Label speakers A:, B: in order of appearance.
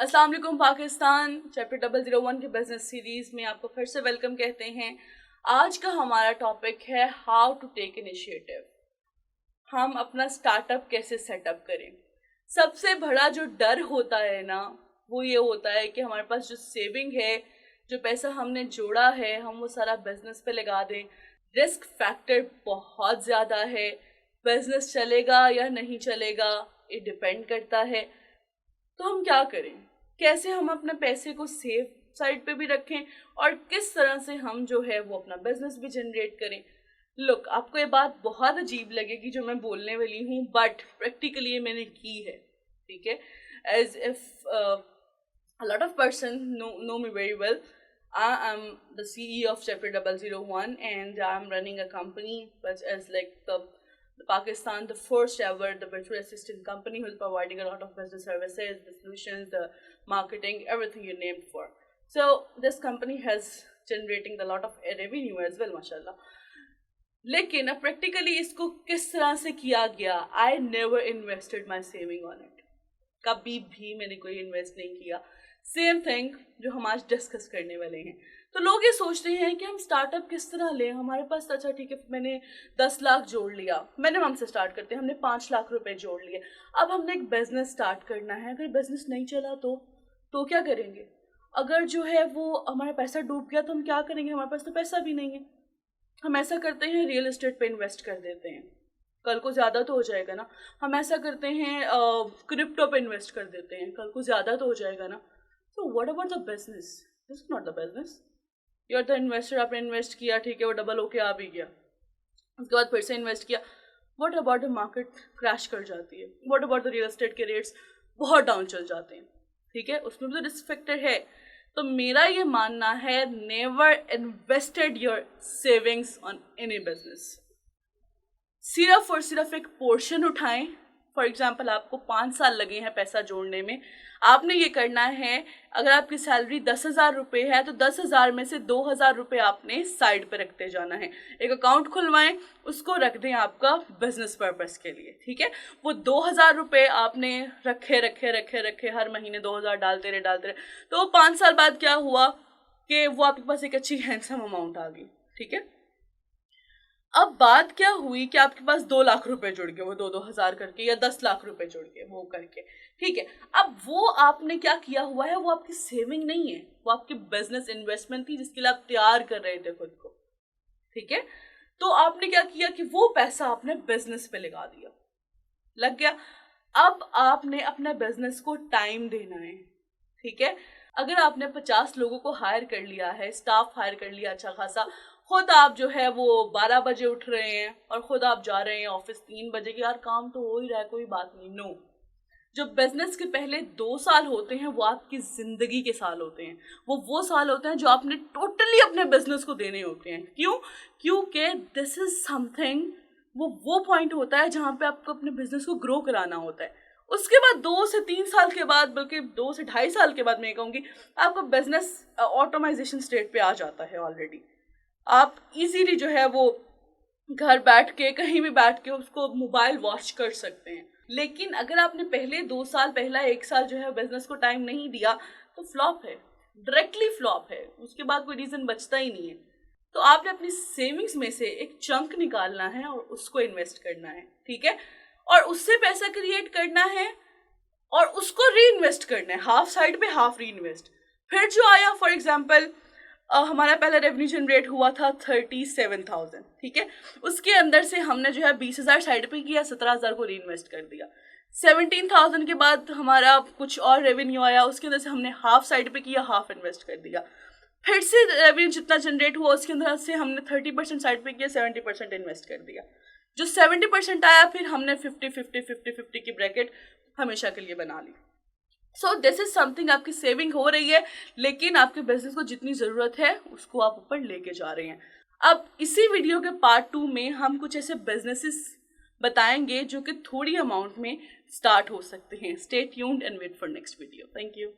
A: अस्सलाम वालेकुम पाकिस्तान। चैप्टर 001 के बिजनेस सीरीज में आपको फिर से वेलकम कहते हैं। आज का हमारा टॉपिक है हाउ टू टेक इनिशिएटिव। हम अपना स्टार्टअप कैसे सेटअप करें। सबसे बड़ा जो डर होता है ना, वो ये होता है कि हमारे पास जो सेविंग है, जो पैसा हमने जोड़ा है, हम वो सारा बिजनेस पे लगा दें। रिस्क फैक्टर बहुत ज़्यादा है। बिजनेस चलेगा या नहीं चलेगा ये डिपेंड करता है। तो हम क्या करें, कैसे हम अपने पैसे को सेफ साइड पे भी रखें और किस तरह से हम जो है वो अपना बिजनेस भी जनरेट करें। लुक, आपको ये बात बहुत अजीब लगेगी जो मैं बोलने वाली हूँ, बट प्रैक्टिकली ये मैंने की है, ठीक है। As if a lot of person know me very well. I am the CEO of Chapter 001 and I'm running a company which is like the Pakistan, the first ever, the virtual assistant company who is providing a lot of business services, the solutions, the marketing, everything you named for. So this company has generating a lot of revenue as well, mashallah. लेकिन अब practically इसको किस तरह से किया गया, I never invested my saving on it. कभी भी मैंने कोई इन्वेस्ट नहीं किया। सेम थिंग जो हम आज डिस्कस करने वाले हैं। तो लोग ये सोचते हैं कि हम स्टार्टअप किस तरह लें, हमारे पास अच्छा ठीक है, मैंने 10 लाख जोड़ लिया, मैंने हमसे स्टार्ट करते हैं, हमने 5 लाख रुपए जोड़ लिए, अब हमने एक बिजनेस स्टार्ट करना है। अगर बिजनेस नहीं चला तो क्या करेंगे? अगर जो है वो हमारा पैसा डूब गया तो हम क्या करेंगे? हमारे पास तो पैसा भी नहीं है। हम ऐसा करते हैं, रियल एस्टेट पे इन्वेस्ट कर देते हैं, कल को ज़्यादा तो हो जाएगा ना। हम ऐसा करते हैं, क्रिप्टो पे इन्वेस्ट कर देते हैं, कल को ज़्यादा तो हो जाएगा ना। तो what about the business? This is not the business. You are the investor, आपने इन्वेस्ट किया, ठीक है, वो डबल होके आ भी गया, उसके बाद फिर से इन्वेस्ट किया। What about the market crash कर जाती है, what about the real estate के रेट्स बहुत डाउन चल जाते हैं, ठीक है, उसमें भी तो रिस्क फैक्टर है। तो मेरा ये मानना है, never invested your savings on any business. सिर्फ और सिर्फ एक पोर्शन उठाएं। फॉर एग्जाम्पल, आपको 5 साल लगे हैं पैसा जोड़ने में, आपने ये करना है, अगर आपकी सैलरी 10,000 रुपये है तो 10,000 में से 2,000 रुपये आपने साइड पे रखते जाना है। एक अकाउंट खुलवाएं, उसको रख दें आपका बिजनेस पर्पस के लिए, ठीक है। वो 2,000 रुपये आपने रखे रखे रखे रखे हर महीने 2,000 डालते रहे। तो 5 साल बाद क्या हुआ कि वो आपके पास एक अच्छी हैंडसम अमाउंट आ गई, ठीक है। अब बात क्या हुई कि आपके पास 2 लाख रुपए जुड़ गए, वो 2-2 हजार करके, या 10 लाख रुपए जुड़ गए वो करके, ठीक है। अब वो आपने क्या किया हुआ है, वो आपकी सेविंग नहीं है, वो आपकी बिजनेस इन्वेस्टमेंट थी जिसके लिए आप तैयार कर रहे थे खुद को, ठीक है। तो आपने क्या किया कि वो पैसा आपने बिजनेस पे लगा दिया, लग गया। अब आपने अपने बिजनेस को टाइम देना है, ठीक है। अगर आपने 50 लोगों को हायर कर लिया है, स्टाफ हायर कर लिया अच्छा खासा, खुद आप जो है वो 12 बजे उठ रहे हैं और खुद आप जा रहे हैं ऑफिस 3 बजे की, यार काम तो हो ही रहा है, कोई बात नहीं। नो, जो बिजनेस के पहले 2 साल होते हैं वो आपकी जिंदगी के साल होते हैं, वो साल होते हैं जो आपने टोटली अपने बिजनेस को देने होते हैं। क्यों? क्योंकि दिस इज समथिंग, वो पॉइंट होता है जहाँ पे आपको अपने बिजनेस को ग्रो कराना होता है। उसके बाद 2 से 3 साल के बाद, बल्कि 2 से 2.5 साल के बाद मैं कहूँगी, आपका बिजनेस ऑटोमाइजेशन स्टेट पे आ जाता है ऑलरेडी। आप इजीली जो है वो घर बैठ के, कहीं भी बैठ के उसको मोबाइल वॉच कर सकते हैं। लेकिन अगर आपने पहले 2 साल, पहला 1 साल जो है बिजनेस को टाइम नहीं दिया तो फ्लॉप है, डायरेक्टली फ्लॉप है, उसके बाद कोई रीजन बचता ही नहीं है। तो आपने अपनी सेविंग्स में से एक चंक निकालना है और उसको इन्वेस्ट करना है, ठीक है, और उससे पैसा क्रिएट करना है और उसको री इन्वेस्ट करना है, हाफ साइड पे हाफ री इन्वेस्ट। फिर जो आया, फॉर एग्जाम्पल हमारा पहला रेवेन्यू जनरेट हुआ था 37,000, ठीक है, उसके अंदर से हमने जो है 20,000 साइड पे किया, 17,000 को री इन्वेस्ट कर दिया। 17,000 के बाद हमारा कुछ और रेवेन्यू आया, उसके अंदर से हमने हाफ साइड पे किया, हाफ इन्वेस्ट कर दिया। फिर से रेवेन्यू जितना जनरेट हुआ उसके अंदर से हमने 30% साइड पे किया, 70% इन्वेस्ट कर दिया। जो 70% आया फिर हमने 50-50-50-50 की ब्रैकेट हमेशा के लिए बना ली। सो दिस इज समथिंग, आपकी सेविंग हो रही है लेकिन आपके बिजनेस को जितनी ज़रूरत है उसको आप ऊपर लेके जा रहे हैं। अब इसी वीडियो के पार्ट 2 में हम कुछ ऐसे बिजनेसेस बताएंगे जो कि थोड़ी अमाउंट में स्टार्ट हो सकते हैं। Stay tuned and wait for next video. Thank you.